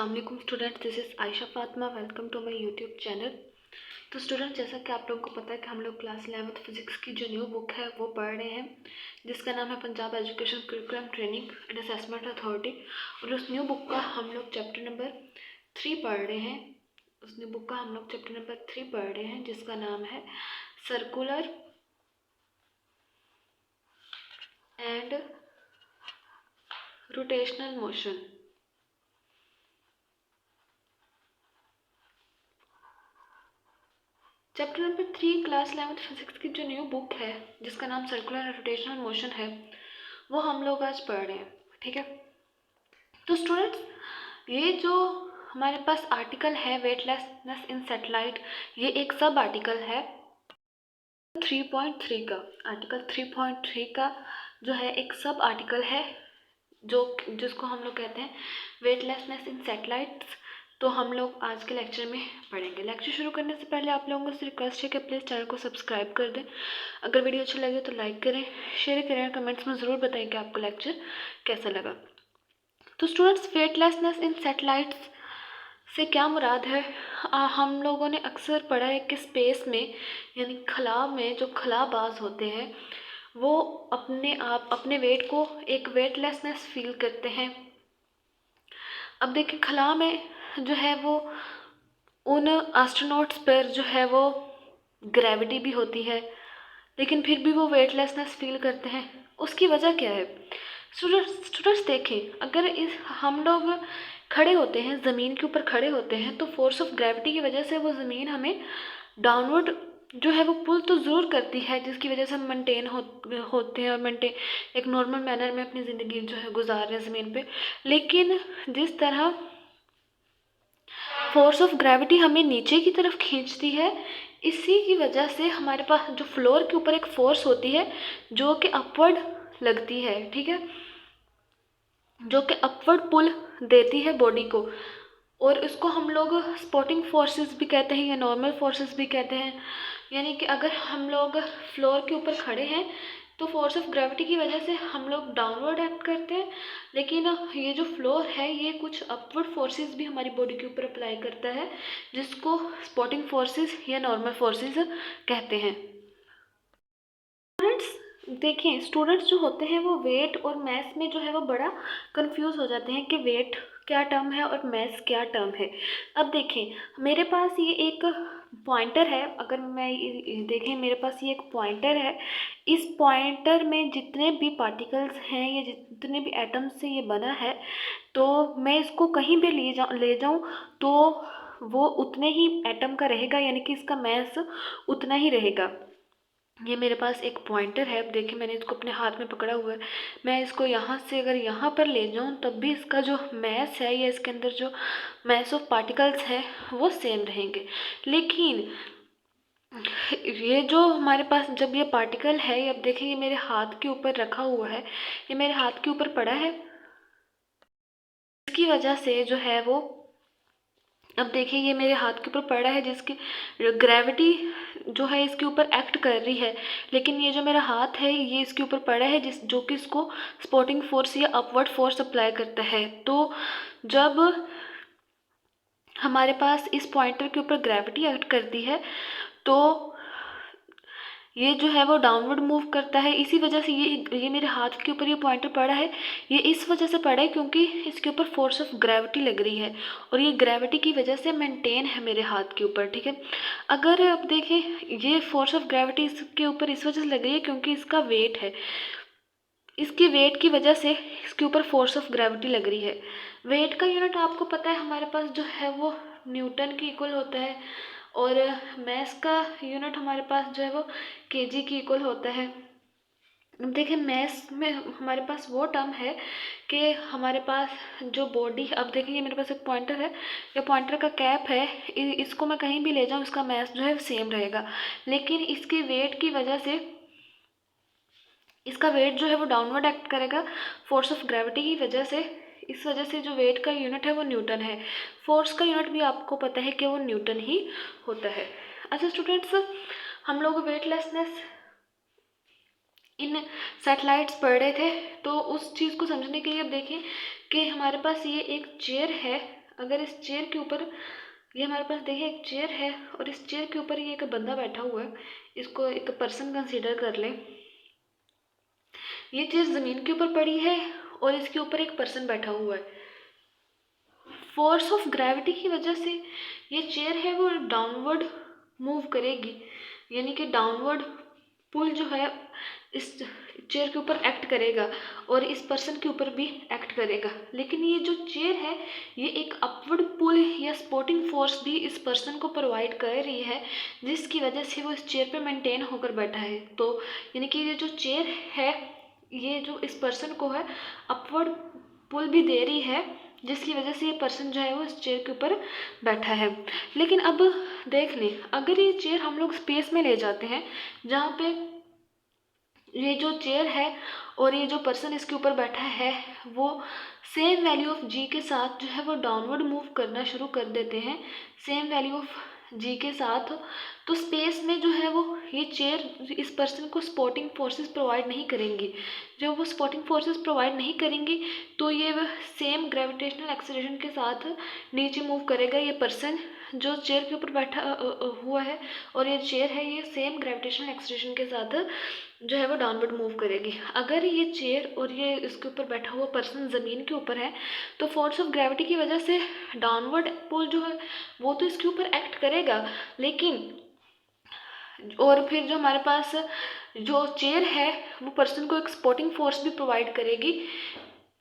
अस्सलामुअलैकुम student, this is Ayesha Fatima. Welcome to my YouTube channel. तो student, जैसा कि आप लोगों को पता है कि हम लोग क्लास 11th फिजिक्स की जो न्यू बुक है वो पढ़ रहे हैं, जिसका नाम है Punjab education curriculum training and assessment authority. और उस न्यू बुक का हम लोग चैप्टर नंबर 3 पढ़ रहे हैं। उस न्यू बुक का हम लोग चैप्टर नंबर 3 पढ़ रहे हैं, जिसका नाम है circular and rotational motion. Chapter number 3 class 11th physics की जो न्यू बुक है, जिसका नाम सर्कुलर एंड रोटेशनल मोशन है, वो हम लोग आज पढ़ रहे हैं। ठीक है, तो स्टूडेंट्स, ये जो हमारे पास आर्टिकल है वेटलेसनेस इन सैटेलाइट, ये एक सब आर्टिकल है 3.3 का। आर्टिकल 3.3 का जो है एक सब आर्टिकल है, जिसको हम लोग कहते हैं वेटलेसनेस इन सैटेलाइट्स। तो हम लोग आज के लेक्चर में पढ़ेंगे। लेक्चर शुरू करने से पहले आप लोगों से रिक्वेस्ट है कि प्लीज़ चैनल को सब्सक्राइब कर दें। अगर वीडियो अच्छी लगे तो लाइक करें, शेयर करें और कमेंट्स में ज़रूर बताएं कि आपको लेक्चर कैसा लगा। तो स्टूडेंट्स, वेटलेसनेस इन सैटेलाइट्स से क्या मुराद है? हम लोगों ने अक्सर पढ़ा है कि स्पेस में यानी खला में जो खलाबाज होते हैं वो अपने वेट को एक वेटलेसनेस फील करते हैं। अब देखिए, खला में जो है वो उन एस्ट्रोनॉट्स पर जो है वो ग्रेविटी भी होती है, लेकिन फिर भी वो वेटलेसनेस फील करते हैं। उसकी वजह क्या है? स्टूडेंट्स देखें, अगर हम लोग खड़े होते हैं, ज़मीन के ऊपर खड़े होते हैं, तो फोर्स ऑफ ग्रेविटी की वजह से वो ज़मीन हमें डाउनवर्ड जो है वो पुल तो ज़रूर करती है, जिसकी वजह से हम मेंटेन होते हैं और मेंटेन एक नॉर्मल मैनर में अपनी ज़िंदगी जो है गुजार रहे हैं ज़मीन पे। लेकिन जिस तरह फोर्स ऑफ ग्रेविटी हमें नीचे की तरफ खींचती है, इसी की वजह से हमारे पास जो फ्लोर के ऊपर एक फोर्स होती है जो कि अपवर्ड लगती है। ठीक है, जो कि अपवर्ड पुल देती है बॉडी को, और इसको हम लोग सपोर्टिंग फोर्सेस भी कहते हैं या नॉर्मल फोर्सेस भी कहते हैं। यानी कि अगर हम लोग फ्लोर के ऊपर खड़े हैं तो फोर्स ऑफ ग्रेविटी की वजह से हम लोग डाउनवर्ड एक्ट करते हैं, लेकिन ये जो फ्लोर है ये कुछ अपवर्ड फोर्सेस भी हमारी बॉडी के ऊपर अप्लाई करता है, जिसको सपोर्टिंग फोर्सेस या नॉर्मल फोर्सेस कहते हैं। देखें, स्टूडेंट्स जो होते हैं वो वेट और मैस में जो है वो बड़ा कंफ्यूज हो जाते हैं कि वेट क्या टर्म है और मैस क्या टर्म है। अब देखें, मेरे पास ये एक पॉइंटर है। अगर मैं देखें, मेरे पास ये एक पॉइंटर है। इस पॉइंटर में जितने भी पार्टिकल्स हैं या जितने भी एटम्स से ये बना है, तो मैं इसको कहीं भी ले जाऊं तो वो उतने ही एटम का रहेगा, यानी कि इसका मैस उतना ही रहेगा। ये मेरे पास एक पॉइंटर है। अब देखिए, मैंने इसको अपने हाथ में पकड़ा हुआ है। मैं इसको यहाँ से अगर यहाँ पर ले जाऊँ तब भी इसका जो मैस है या इसके अंदर जो मैस ऑफ पार्टिकल्स है वो सेम रहेंगे। लेकिन ये जो हमारे पास जब ये पार्टिकल है, अब देखिए ये मेरे हाथ के ऊपर रखा हुआ है, ये मेरे हाथ के ऊपर पड़ा है, इसकी वजह से जो है वो, अब देखिए ये मेरे हाथ के ऊपर पड़ा है, जिसकी ग्रेविटी जो है इसके ऊपर एक्ट कर रही है, लेकिन ये जो मेरा हाथ है ये इसके ऊपर पड़ा है, जो कि इसको सपोर्टिंग फोर्स या अपवर्ड फोर्स अप्लाई करता है। तो जब हमारे पास इस पॉइंटर के ऊपर ग्रेविटी एक्ट करती है तो ये जो है वो डाउनवर्ड मूव करता है। इसी वजह से ये मेरे हाथ के ऊपर ये पॉइंटर पड़ा है, ये इस वजह से पड़ा है क्योंकि इसके ऊपर फोर्स ऑफ ग्रेविटी लग रही है, और ये ग्रेविटी की वजह से मेंटेन है मेरे हाथ के ऊपर। ठीक है, अगर अब देखें, ये फोर्स ऑफ ग्रेविटी इसके ऊपर इस वजह से लग रही है क्योंकि इसका वेट है, इसके वेट की वजह से इसके ऊपर फोर्स ऑफ ग्रेविटी लग रही है। वेट का यूनिट आपको पता है हमारे पास जो है वो न्यूटन के इक्वल होता है, और मैस का यूनिट हमारे पास जो है वो केजी के इक्वल होता है। अब देखिए, मैस में हमारे पास वो टर्म है कि हमारे पास जो बॉडी, अब देखिए ये मेरे पास एक पॉइंटर है, ये पॉइंटर का कैप है, इसको मैं कहीं भी ले जाऊँ इसका मैस जो है सेम रहेगा, लेकिन इसके वेट की वजह से इसका वेट जो है वो डाउनवर्ड एक्ट करेगा फोर्स ऑफ ग्रेविटी की वजह से। इस वजह से जो वेट का यूनिट है वो न्यूटन है। फोर्स का यूनिट भी आपको पता है कि वो न्यूटन ही होता है। अच्छा स्टूडेंट्स, हम लोग वेटलेसनेस इन सैटेलाइट्स पढ़ रहे थे, तो उस चीज़ को समझने के लिए अब देखें कि हमारे पास ये एक चेयर है। अगर इस चेयर के ऊपर, ये हमारे पास देखिए एक चेयर है और इस चेयर के ऊपर ये एक बंदा बैठा हुआ है, इसको एक पर्सन कंसीडर कर लें। ये चेयर ज़मीन के ऊपर पड़ी है और इसके ऊपर एक पर्सन बैठा हुआ है। फोर्स ऑफ ग्रेविटी की वजह से ये चेयर है वो डाउनवर्ड मूव करेगी, यानी कि डाउनवर्ड पुल जो है इस चेयर के ऊपर एक्ट करेगा और इस पर्सन के ऊपर भी एक्ट करेगा। लेकिन ये जो चेयर है ये एक अपवर्ड पुल या सपोर्टिंग फोर्स भी इस पर्सन को प्रोवाइड कर रही है, जिसकी वजह से वो इस चेयर पे मेंटेन होकर बैठा है। तो यानी कि ये जो चेयर है ये जो इस पर्सन को है अपवर्ड पुल भी दे रही है, जिसकी वजह से ये पर्सन जो है वो इस चेयर के ऊपर बैठा है। लेकिन अब देख लें, अगर ये चेयर हम लोग स्पेस में ले जाते हैं जहाँ पे ये जो चेयर है और ये जो पर्सन इसके ऊपर बैठा है वो सेम वैल्यू ऑफ जी के साथ जो है वो डाउनवर्ड मूव करना शुरू कर देते हैं, सेम वैल्यू ऑफ जी के साथ, तो स्पेस में जो है वो ये चेयर इस पर्सन को सपोर्टिंग फोर्सेस प्रोवाइड नहीं करेंगी। जब वो सपोर्टिंग फोर्सेस प्रोवाइड नहीं करेंगी तो ये सेम ग्रेविटेशनल एक्सेलरेशन के साथ नीचे मूव करेगा। ये पर्सन जो चेयर के ऊपर बैठा हुआ है और ये चेयर है ये सेम ग्रेविटेशनल एक्सेलरेशन के साथ जो है वो डाउनवर्ड मूव करेगी। अगर ये चेयर और ये इसके ऊपर बैठा हुआ पर्सन ज़मीन के ऊपर है तो फोर्स ऑफ ग्रेविटी की वजह से डाउनवर्ड पुल जो है वो तो इसके ऊपर एक्ट करेगा, लेकिन और फिर जो हमारे पास जो चेयर है वो पर्सन को एक सपोर्टिंग फोर्स भी प्रोवाइड करेगी,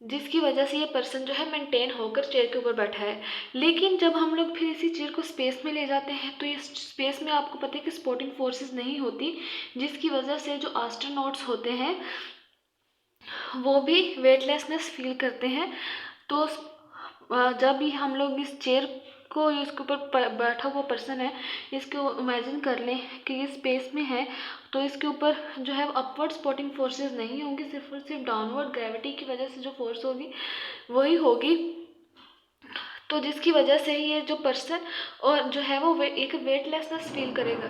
जिसकी वजह से ये पर्सन जो है मेंटेन होकर चेयर के ऊपर बैठा है। लेकिन जब हम लोग फिर इसी चेयर को स्पेस में ले जाते हैं तो इस स्पेस में आपको पता है कि सपोर्टिंग फोर्सेस नहीं होती, जिसकी वजह से जो एस्ट्रोनॉट्स होते हैं वो भी वेटलेसनेस फील करते हैं। तो जब भी हम लोग इस चेयर को, इसके ऊपर बैठा हुआ पर्सन है, इसको इमेजिन कर लें कि ये स्पेस में है, तो इसके ऊपर जो है अपवर्ड सपोर्टिंग फोर्सेस नहीं होंगी, सिर्फ और सिर्फ डाउनवर्ड ग्रेविटी की वजह से जो फोर्स होगी वही होगी। तो जिसकी वजह से ये जो पर्सन और जो है वो एक वेटलेसनेस फील करेगा,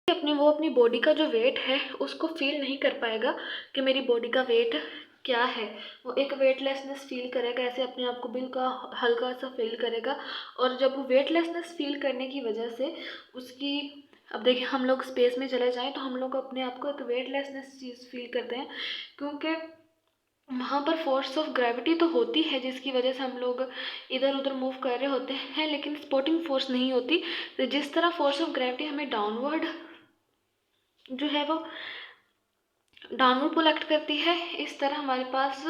वो अपनी बॉडी का जो वेट है उसको फील नहीं कर पाएगा कि मेरी बॉडी का वेट क्या है। वो एक वेटलेसनेस फील करेगा, ऐसे अपने आप को बिल्कुल हल्का सा फील करेगा। और जब वो वेटलेसनेस फील करने की वजह से उसकी, अब देखिए हम लोग स्पेस में चले जाएं तो हम लोग अपने आप को एक वेटलेसनेस चीज़ फील करते हैं, क्योंकि वहाँ पर फोर्स ऑफ ग्रेविटी तो होती है जिसकी वजह से हम लोग इधर उधर मूव कर रहे होते हैं, लेकिन सपोर्टिंग फोर्स नहीं होती। तो जिस तरह फोर्स ऑफ ग्रेविटी हमें डाउनवर्ड जो है वो डाउनवर्ड पुल एक्ट करती है, इस तरह हमारे पास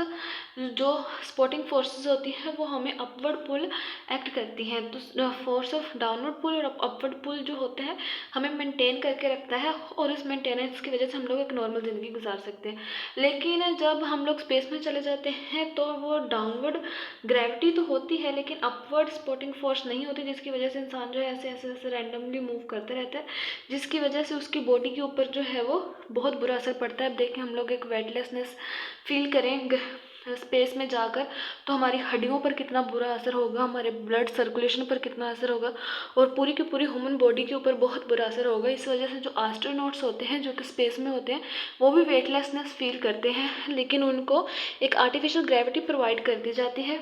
जो सपोर्टिंग फोर्सेस होती हैं वो हमें अपवर्ड पुल एक्ट करती हैं। तो फोर्स ऑफ डाउनवर्ड पुल और अपवर्ड पुल जो होते हैं हमें मेंटेन करके रखता है, और इस मेंटेनेंस की वजह से हम लोग एक नॉर्मल ज़िंदगी गुजार सकते हैं। लेकिन जब हम लोग स्पेस में चले जाते हैं तो वो डाउनवर्ड ग्रेविटी तो होती है लेकिन अपवर्ड सपोर्टिंग फोर्स नहीं होती, जिसकी वजह से इंसान जो है ऐसे ऐसे ऐसे रैंडमली मूव करते रहता है, जिसकी वजह से उसकी बॉडी के ऊपर जो है वो बहुत बुरा असर पड़ता है। अब देखिए हम लोग एक वेटलेसनेस फील करेंगे स्पेस में जाकर तो हमारी हड्डियों पर कितना बुरा असर होगा, हमारे ब्लड सर्कुलेशन पर कितना असर होगा, और पूरी की पूरी ह्यूमन बॉडी के ऊपर बहुत बुरा असर होगा। इस वजह से जो एस्ट्रोनॉट्स होते हैं जो कि स्पेस में होते हैं वो भी वेटलेसनेस फील करते हैं, लेकिन उनको एक आर्टिफिशियल ग्रेविटी प्रोवाइड कर दी जाती है,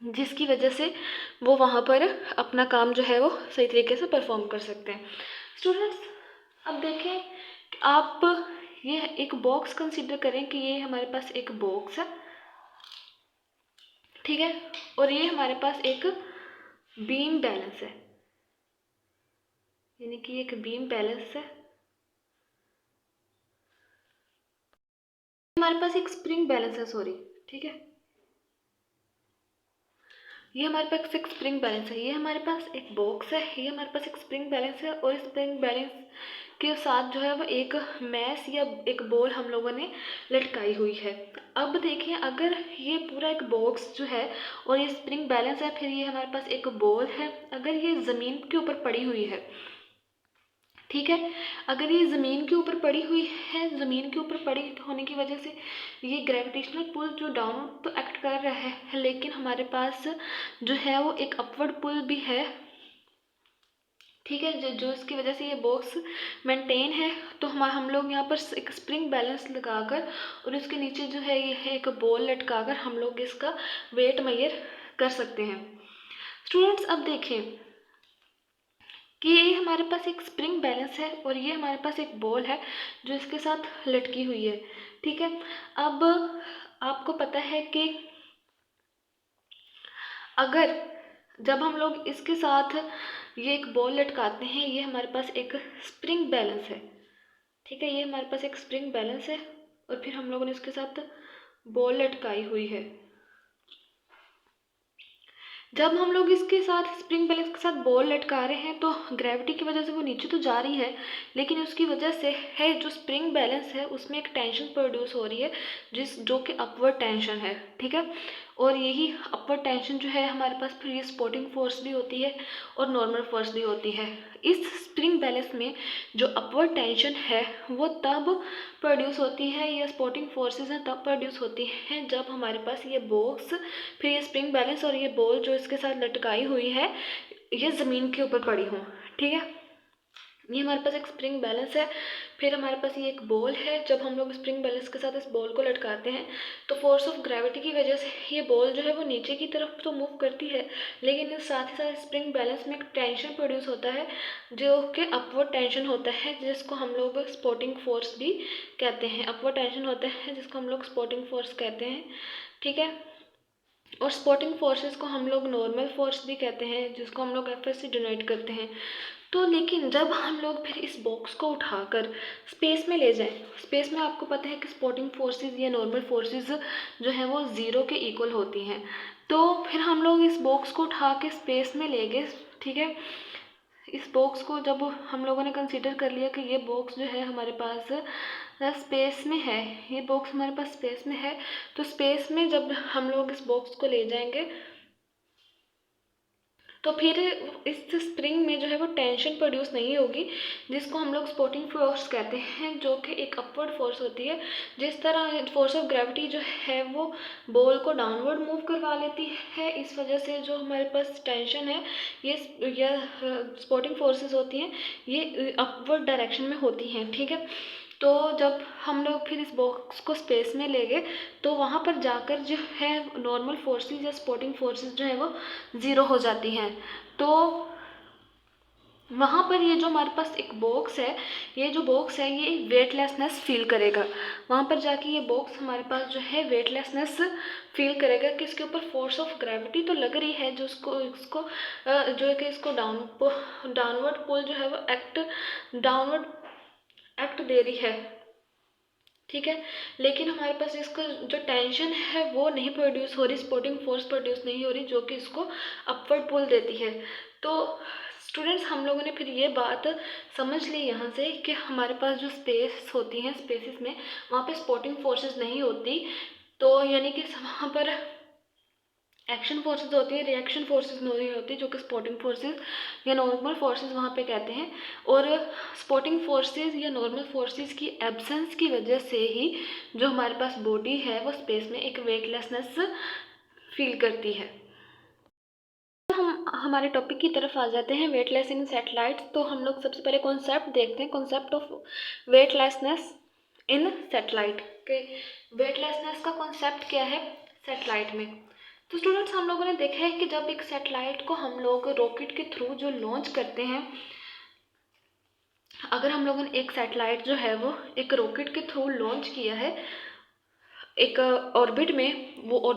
जिसकी वजह से वो वहाँ पर अपना काम जो है वो सही तरीके से परफॉर्म कर सकते हैं। स्टूडेंट्स अब देखें आप ये एक बॉक्स कंसीडर करें कि ये हमारे पास एक बॉक्स है, ठीक है, और ये हमारे पास एक बीम बैलेंस है, यानी कि एक बीम बैलेंस है, हमारे पास एक स्प्रिंग बैलेंस है, सॉरी, ठीक है, ये हमारे पास एक स्प्रिंग बैलेंस है, ये हमारे पास एक बॉक्स है, ये हमारे पास एक स्प्रिंग बैलेंस है, और स्प्रिंग बैलेंस के साथ जो है वो एक मैस या एक बॉल हम लोगों ने लटकाई हुई है। अब देखिए अगर ये पूरा एक बॉक्स जो है और ये स्प्रिंग बैलेंस है, फिर ये हमारे पास एक बॉल है, अगर ये ज़मीन के ऊपर पड़ी हुई है, ठीक है, अगर ये ज़मीन के ऊपर पड़ी हुई है, ज़मीन के ऊपर पड़ी होने की वजह से ये ग्रेविटेशनल पुल जो डाउनवर्ड तो एक्ट कर रहा है, लेकिन हमारे पास जो है वो एक अपवर्ड पुल भी है ठीक है। जो इसकी वजह से ये बॉक्स मेंटेन है। तो हम लोग यहाँ पर एक स्प्रिंग बैलेंस लगाकर और इसके नीचे जो है ये एक बॉल लटकाकर हम लोग इसका वेट मेजर कर सकते हैं। स्टूडेंट्स अब देखें कि ये हमारे पास एक स्प्रिंग बैलेंस है और ये हमारे पास एक बॉल है जो इसके साथ लटकी हुई है। ठीक है। अब आपको पता है कि अगर जब हम लोग इसके साथ ये एक बॉल लटकाते हैं, ये हमारे पास एक स्प्रिंग बैलेंस है। ठीक है, ये हमारे पास एक स्प्रिंग बैलेंस है और फिर हम लोगों ने इसके साथ बॉल लटकाई हुई है। जब हम लोग इसके साथ स्प्रिंग बैलेंस के साथ बॉल लटका रहे हैं तो ग्रेविटी की वजह से वो नीचे तो जा रही है, लेकिन उसकी वजह से है जो स्प्रिंग बैलेंस है उसमें एक टेंशन प्रोड्यूस हो रही है जो कि अपवर्ड टेंशन है। ठीक है। और यही अपवर्ड टेंशन जो है हमारे पास फिर ये सपोर्टिंग फोर्स भी होती है और नॉर्मल फोर्स भी होती है। इस स्प्रिंग बैलेंस में जो अपवर्ड टेंशन है वो तब प्रोड्यूस होती है, या सपोर्टिंग फोर्सेस हैं तब प्रोड्यूस होती हैं जब हमारे पास ये बॉक्स, फिर ये स्प्रिंग बैलेंस और ये बॉल जो इसके साथ लटकाई हुई है ये ज़मीन के ऊपर पड़ी हो। ठीक है। ये हमारे पास एक स्प्रिंग बैलेंस है, फिर हमारे पास ये एक बॉल है। जब हम लोग स्प्रिंग बैलेंस के साथ इस बॉल को लटकाते हैं तो फोर्स ऑफ ग्रेविटी की वजह से ये बॉल जो है वो नीचे की तरफ तो मूव करती है, लेकिन साथ ही साथ स्प्रिंग बैलेंस में एक टेंशन प्रोड्यूस होता है जो कि अपवर्ड टेंशन होता है, जिसको हम लोग सपोर्टिंग फोर्स भी कहते हैं। अपवर्ड टेंशन होता है जिसको हम लोग सपोर्टिंग फोर्स कहते हैं। ठीक है। और सपोर्टिंग फोर्सेस को हम लोग नॉर्मल फोर्स भी कहते हैं, जिसको हम लोग एफ से डिनोट करते हैं। तो लेकिन जब हम लोग फिर इस बॉक्स को उठाकर स्पेस में ले जाएं, स्पेस में आपको पता है कि सपोर्टिंग फोर्सेस या नॉर्मल फोर्सेस जो हैं वो ज़ीरो के इक्वल होती हैं। तो फिर हम लोग इस बॉक्स को उठा के स्पेस में ले गए। ठीक है। इस बॉक्स को जब हम लोगों ने कंसीडर कर लिया कि ये बॉक्स जो है हमारे पास स्पेस में है, ये बॉक्स हमारे पास स्पेस में है, तो स्पेस में जब हम लोग इस बॉक्स को ले जाएंगे तो फिर इस स्प्रिंग में जो है वो टेंशन प्रोड्यूस नहीं होगी, जिसको हम लोग सपोर्टिंग फोर्स कहते हैं, जो कि एक अपवर्ड फोर्स होती है। जिस तरह फोर्स ऑफ ग्रेविटी जो है वो बॉल को डाउनवर्ड मूव करवा लेती है, इस वजह से जो हमारे पास टेंशन है ये सपोर्टिंग फोर्सेस होती हैं ये अपवर्ड डायरेक्शन में होती हैं। ठीक है। तो जब हम लोग फिर इस बॉक्स को स्पेस में ले गए तो वहाँ पर जाकर जो है नॉर्मल फोर्सेस या सपोर्टिंग फोर्सेस जो है वो ज़ीरो हो जाती हैं। तो वहाँ पर ये जो हमारे पास एक बॉक्स है, ये जो बॉक्स है ये वेटलेसनेस फील करेगा। वहाँ पर जाके ये बॉक्स हमारे पास जो है वेटलेसनेस फील करेगा कि इसके ऊपर फोर्स ऑफ ग्रेविटी तो लग रही है जो इसको जो है कि इसको डाउनवर्ड पुल जो है वो डाउनवर्ड एक्ट दे रही है। ठीक है। लेकिन हमारे पास इसका जो टेंशन है वो नहीं प्रोड्यूस हो रही, सपोर्टिंग फोर्स प्रोड्यूस नहीं हो रही जो कि इसको अपवर्ड पुल देती है। तो स्टूडेंट्स हम लोगों ने फिर ये बात समझ ली यहाँ से कि हमारे पास जो स्पेस होती हैं, स्पेसिस में वहाँ पे सपोर्टिंग फोर्सेस नहीं होती, तो यानी कि वहाँ पर एक्शन फोर्सेस होती है, रिएक्शन फोर्सेस नहीं होती, जो कि सपोर्टिंग फोर्सेस या नॉर्मल फोर्सेस वहाँ पे कहते हैं। और सपोर्टिंग फोर्सेस या नॉर्मल फोर्सेस की एब्सेंस की वजह से ही जो हमारे पास बॉडी है वो स्पेस में एक वेटलेसनेस फील करती है। हम हमारे टॉपिक की तरफ आ जाते हैं, वेटलेस इन सैटेलाइट। तो हम लोग सबसे पहले कॉन्सेप्ट देखते हैं, concept of weightlessness in satellite के। वेटलेसनेस का कॉन्सेप्ट क्या है सैटेलाइट में? तो स्टूडेंट्स हम लोगों ने देखा है कि जब एक सैटेलाइट को हम लोग रॉकेट के थ्रू जो लॉन्च करते हैं, अगर हम लोगों ने एक सैटेलाइट जो है वो एक रॉकेट के थ्रू लॉन्च किया है एक ऑर्बिट में, वो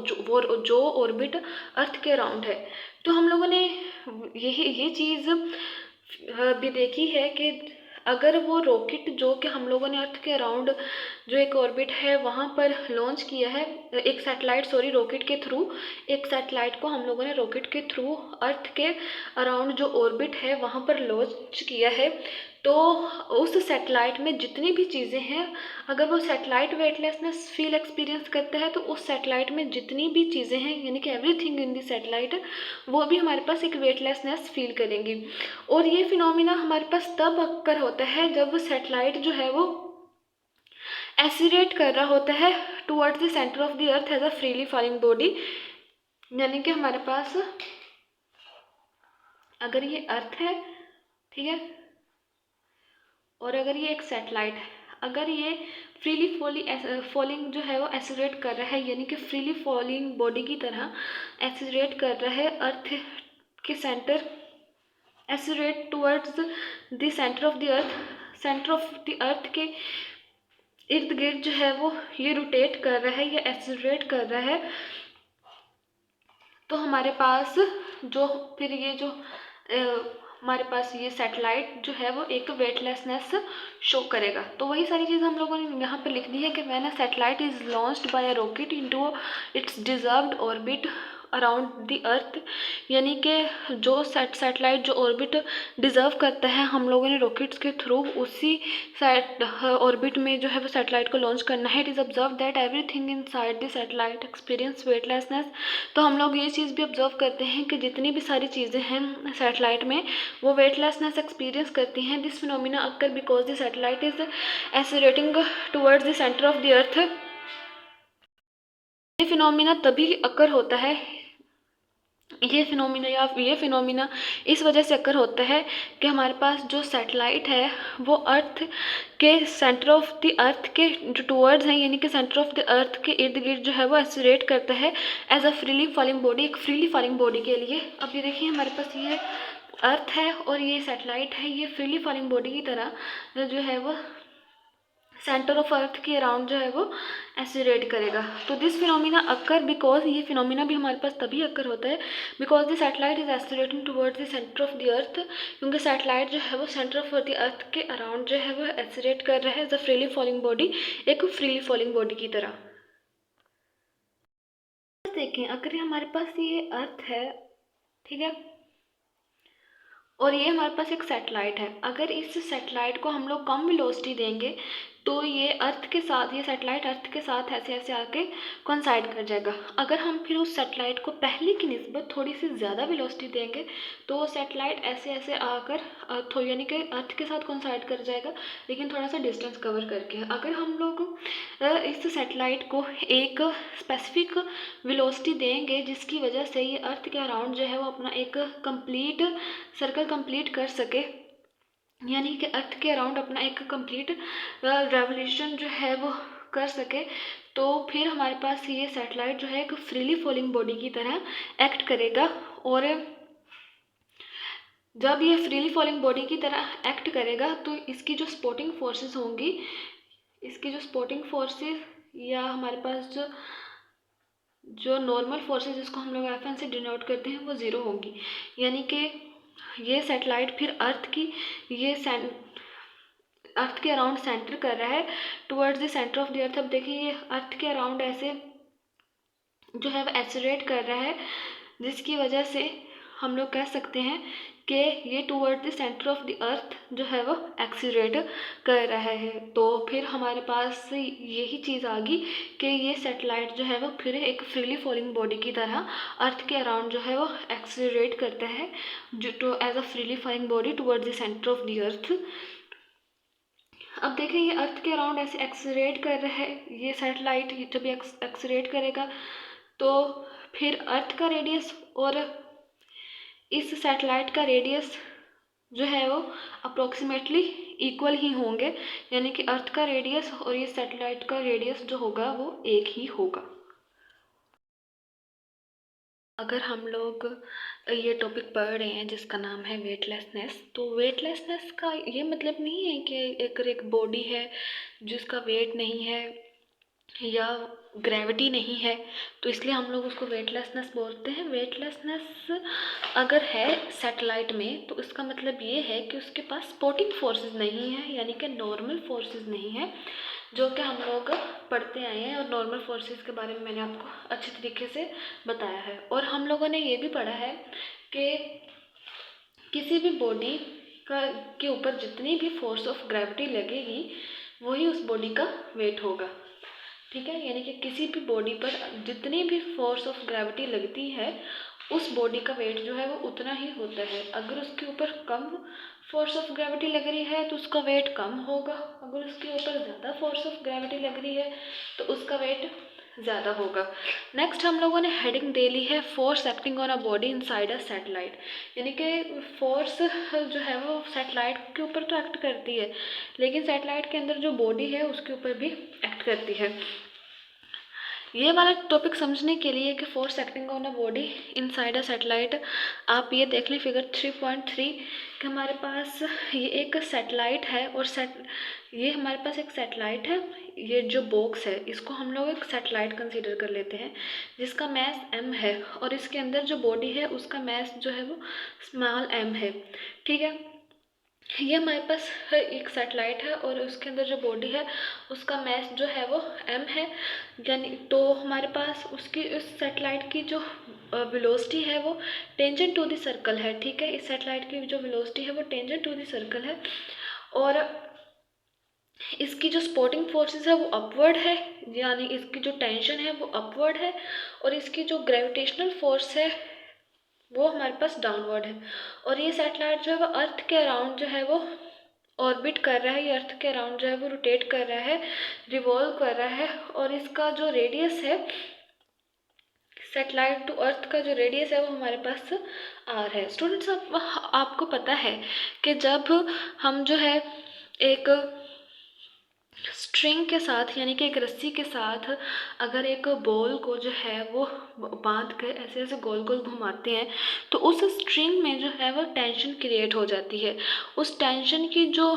जो ऑर्बिट अर्थ के अराउंड है, तो हम लोगों ने ये चीज़ भी देखी है कि अगर वो रॉकेट जो कि हम लोगों ने अर्थ के अराउंड जो एक ऑर्बिट है वहाँ पर लॉन्च किया है, एक सैटेलाइट रॉकेट के थ्रू, एक सैटेलाइट को हम लोगों ने रॉकेट के थ्रू अर्थ के अराउंड जो ऑर्बिट है वहाँ पर लॉन्च किया है, तो उस सैटेलाइट में जितनी भी चीज़ें हैं, अगर वो सैटेलाइट वेटलेसनेस फील एक्सपीरियंस करता है तो उस सैटेलाइट में जितनी भी चीज़ें हैं यानी कि एवरीथिंग इन दी सैटेलाइट वो भी हमारे पास एक वेटलेसनेस फील करेंगी। और ये फिनोमिना हमारे पास तब अक्कर होता है जब वो सैटेलाइट जो है वो एसिलेट कर रहा होता है towards the centre of the earth as a freely falling body. यानी कि हमारे पास अगर ये अर्थ है, ठीक है। और अगर ये एक सैटेलाइट है, अगर ये फ्रीली फॉलिंग जो है वो एक्सीलरेट कर रहा है, यानी कि फ्रीली फॉलिंग बॉडी की तरह एक्सीलरेट कर रहा है अर्थ के centre, accelerate towards the centre of the earth, centre of the अर्थ के इर्द गिर्द जो है वो ये रोटेट कर रहा है या एक्सीलरेट कर रहा है, तो हमारे पास जो फिर ये जो हमारे पास ये सैटेलाइट जो है वो एक वेटलेसनेस शो करेगा। तो वही सारी चीज़ हम लोगों ने यहाँ पे लिख दी है कि when a satellite is launched by a rocket into its deserved orbit around the earth, यानी कि जो सैटेलाइट जो ऑर्बिट डिज़र्व करता है, हम लोगों ने रॉकेट्स के थ्रू उसी ऑर्बिट में जो है वो सैटेलाइट को लॉन्च करना है। It is observe that everything inside the satellite experience weightlessness. तो हम लोग ये चीज़ भी ऑब्जर्व करते हैं कि जितनी भी सारी चीज़ें हैं सैटेलाइट में वो वेटलेसनेस एक्सपीरियंस करती हैं। This phenomena occur because the satellite is accelerating towards the centre of the अर्थ। ये फिनोमिना तभी अक्कर होता है, ये फिनोमिना इस वजह से अक्कर होता है कि हमारे पास जो सैटेलाइट है वो अर्थ के सेंटर ऑफ द अर्थ के जो टुवर्ड्स हैं, यानी कि सेंटर ऑफ द अर्थ के इर्द गिर्द जो है वो एक्सीलरेट करता है as a freely falling body, एक फ्रीली फॉलिंग बॉडी के लिए। अब ये देखिए हमारे पास ये अर्थ है और ये सैटेलाइट है, ये फ्रीली फॉलिंग बॉडी की तरह जो है वो सेंटर ऑफ अर्थ के अराउंड जो है वो एक्सीलरेट करेगा। तो दिस फिनोमिना अक्कर बिकॉज, ये फिनोमिना भी हमारे पास तभी अक्कर होता है because the satellite is accelerating towards the centre of the अर्थ, क्योंकि सैटेलाइट जो है वो सेंटर ऑफ द अर्थ के अराउंड जो है वो एक्सीलरेट कर रहा है as a freely falling body, एक फ्रीली फॉलिंग बॉडी की तरह। देखें अगर हमारे पास ये अर्थ है, ठीक है, और ये हमारे पास एक सैटेलाइट है, अगर इस सैटेलाइट को हम लोग कम वेलोसिटी देंगे तो ये अर्थ के साथ, ये सैटेलाइट अर्थ के साथ ऐसे ऐसे आके कोइंसाइड कर जाएगा। अगर हम फिर उस सैटेलाइट को पहले की निस्बत थोड़ी सी ज़्यादा वेलोसिटी देंगे तो वो सैटेलाइट ऐसे ऐसे आकर यानी कि अर्थ के साथ कोइंसाइड कर जाएगा, लेकिन थोड़ा सा डिस्टेंस कवर करके। अगर हम लोग इस सैटेलाइट को एक स्पेसिफिक वेलोसिटी देंगे जिसकी वजह से ये अर्थ के अराउंड जो है वो अपना एक कंप्लीट सर्कल कंप्लीट कर सके, यानी कि अर्थ के अराउंड अपना एक कंप्लीट रेवोल्यूशन जो है वो कर सके, तो फिर हमारे पास ये सैटेलाइट जो है एक फ्रीली फॉलिंग बॉडी की तरह एक्ट करेगा। और जब ये फ्रीली फॉलिंग बॉडी की तरह एक्ट करेगा तो इसकी जो स्पोर्टिंग फोर्सेस होंगी, इसकी जो स्पोर्टिंग फोर्सेस या हमारे पास जो नॉर्मल फोर्सेस जिसको हम लोग FN से डिनोट करते हैं वो ज़ीरो होंगी, यानी कि ये सैटेलाइट फिर अर्थ की ये अर्थ के अराउंड सेंटर कर रहा है towards the centre of the earth. अब देखिए ये अर्थ के अराउंड ऐसे जो है वो एक्सीलरेट कर रहा है, जिसकी वजह से हम लोग कह सकते हैं कि ये toward the centre of the अर्थ जो है वो एक्सीलरेट कर रहा है। तो फिर हमारे पास यही चीज़ आ गई कि ये सैटेलाइट जो है वो फिर एक फ्रीली फॉलिंग बॉडी की तरह अर्थ के अराउंड जो है वो एक्सीलरेट करता है जो to as a freely falling body toward the centre of the earth. अब देखें ये अर्थ के अराउंड ऐसे एक्सीलरेट कर रहा है, ये सैटेलाइट जब एक्सीलरेट करेगा तो फिर अर्थ का रेडियस और इस सैटेलाइट का रेडियस जो है वो अप्रोक्सीमेटली इक्वल ही होंगे, यानी कि अर्थ का रेडियस और ये सैटेलाइट का रेडियस जो होगा वो एक ही होगा। अगर हम लोग ये टॉपिक पढ़ रहे हैं जिसका नाम है वेटलेसनेस, तो वेटलेसनेस का ये मतलब नहीं है कि अगर एक बॉडी है जिसका वेट नहीं है या ग्रेविटी नहीं है तो इसलिए हम लोग उसको वेटलेसनेस बोलते हैं। वेटलेसनेस अगर है सैटेलाइट में तो इसका मतलब ये है कि उसके पास सपोर्टिंग फोर्सेस नहीं है, यानी कि नॉर्मल फोर्सेस नहीं है, जो कि हम लोग पढ़ते आए हैं और नॉर्मल फोर्सेस के बारे में मैंने आपको अच्छे तरीके से बताया है। और हम लोगों ने ये भी पढ़ा है कि किसी भी बॉडी के ऊपर जितनी भी फोर्स ऑफ ग्रेविटी लगेगी वही उस बॉडी का वेट होगा, ठीक है। यानी कि किसी भी बॉडी पर जितनी भी फोर्स ऑफ ग्रेविटी लगती है उस बॉडी का वेट जो है वो उतना ही होता है। अगर उसके ऊपर कम फोर्स ऑफ ग्रेविटी लग रही है तो उसका वेट कम होगा, अगर उसके ऊपर ज़्यादा फोर्स ऑफ ग्रेविटी लग रही है तो उसका वेट ज़्यादा होगा। नेक्स्ट हम लोगों ने हेडिंग दे ली है force acting on a body inside a satellite, यानी कि फोर्स जो है वो सैटेलाइट के ऊपर तो एक्ट करती है, लेकिन सैटेलाइट के अंदर जो बॉडी है उसके ऊपर भी एक्ट करती है। ये वाला टॉपिक समझने के लिए कि force acting on a body inside a satellite, आप ये देख लें फिगर 3.3 कि हमारे पास ये एक सैटेलाइट है और ये हमारे पास एक सैटेलाइट है। ये जो बॉक्स है इसको हम लोग एक सैटेलाइट कंसीडर कर लेते हैं जिसका मैस m है, और इसके अंदर जो बॉडी है उसका मैस जो है वो स्मॉल m है। ठीक है, ये हमारे पास एक सैटेलाइट है और उसके अंदर जो बॉडी है उसका मैस जो है वो m है, यानी तो हमारे पास उसकी उस सैटेलाइट की जो वेलोसिटी है वो टेंजेंट टू द सर्कल है। ठीक है, इस सैटेलाइट की जो वेलोसिटी है वो टेंजेंट टू द सर्कल है, और इसकी जो सपोर्टिंग फोर्सेस है वो अपवर्ड है, यानी इसकी जो टेंशन है वो अपवर्ड है, और इसकी जो ग्रेविटेशनल फोर्स है वो हमारे पास डाउनवर्ड है। और ये सैटेलाइट जो है वो अर्थ के अराउंड जो है वो ऑर्बिट कर रहा है, ये अर्थ के अराउंड जो है वो रोटेट कर रहा है, रिवॉल्व कर रहा है, और इसका जो रेडियस है सैटेलाइट टू अर्थ का जो रेडियस है वो हमारे पास r है। स्टूडेंट्स, आपको पता है कि जब हम जो है एक स्ट्रिंग के साथ यानी कि एक रस्सी के साथ अगर एक बॉल को जो है वो बांध कर ऐसे ऐसे गोल गोल घुमाते हैं तो उस स्ट्रिंग में जो है वो टेंशन क्रिएट हो जाती है। उस टेंशन की जो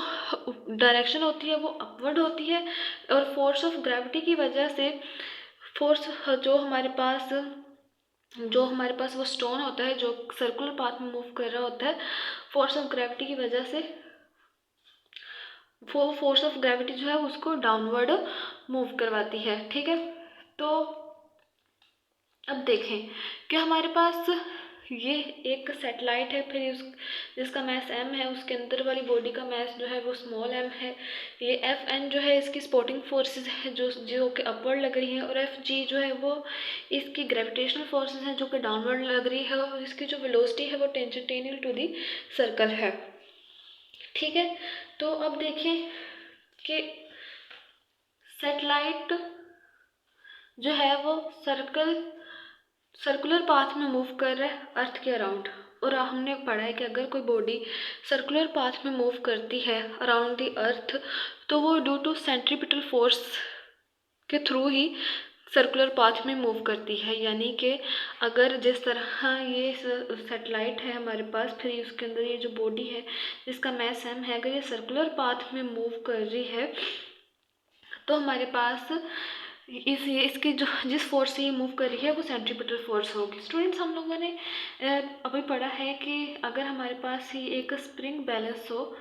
डायरेक्शन होती है वो अपवर्ड होती है, और फोर्स ऑफ ग्रेविटी की वजह से फोर्स जो हमारे पास वो स्टोन होता है जो सर्कुलर पाथ में मूव कर रहा होता है, फोर्स ऑफ ग्रेविटी की वजह से फोर्स ऑफ ग्रेविटी जो है उसको डाउनवर्ड मूव करवाती है। ठीक है, तो अब देखें कि हमारे पास ये एक सैटेलाइट है, फिर जिसका मैस m है, उसके अंदर वाली बॉडी का मैस जो है वो स्मॉल m है। ये Fn जो है इसकी सपोर्टिंग फोर्सेस है जो कि अपवर्ड लग रही है, और Fg जो है वो इसकी ग्रेविटेशनल फोर्सेस हैं जो कि डाउनवर्ड लग रही है, और इसकी जो वेलोसिटी है वो टेंजेंटियल टू दी सर्कल है। ठीक है, तो अब देखें कि सैटेलाइट जो है वो सर्कुलर पाथ में मूव कर रहा है अर्थ के अराउंड, और हमने पढ़ा है कि अगर कोई बॉडी सर्कुलर पाथ में मूव करती है अराउंड द अर्थ तो वो ड्यू टू सेंट्रीपिटल फोर्स के थ्रू ही सर्कुलर पाथ में मूव करती है। यानी कि अगर जिस तरह ये सैटेलाइट है हमारे पास, फिर उसके अंदर ये जो बॉडी है जिसका मैस m है, अगर ये सर्कुलर पाथ में मूव कर रही है तो हमारे पास इसकी जो जिस फोर्स से ये मूव कर रही है वो सेंट्रीपिटल फोर्स होगी। स्टूडेंट्स, हम लोगों ने अभी पढ़ा है कि अगर हमारे पास ही एक स्प्रिंग बैलेंस हो,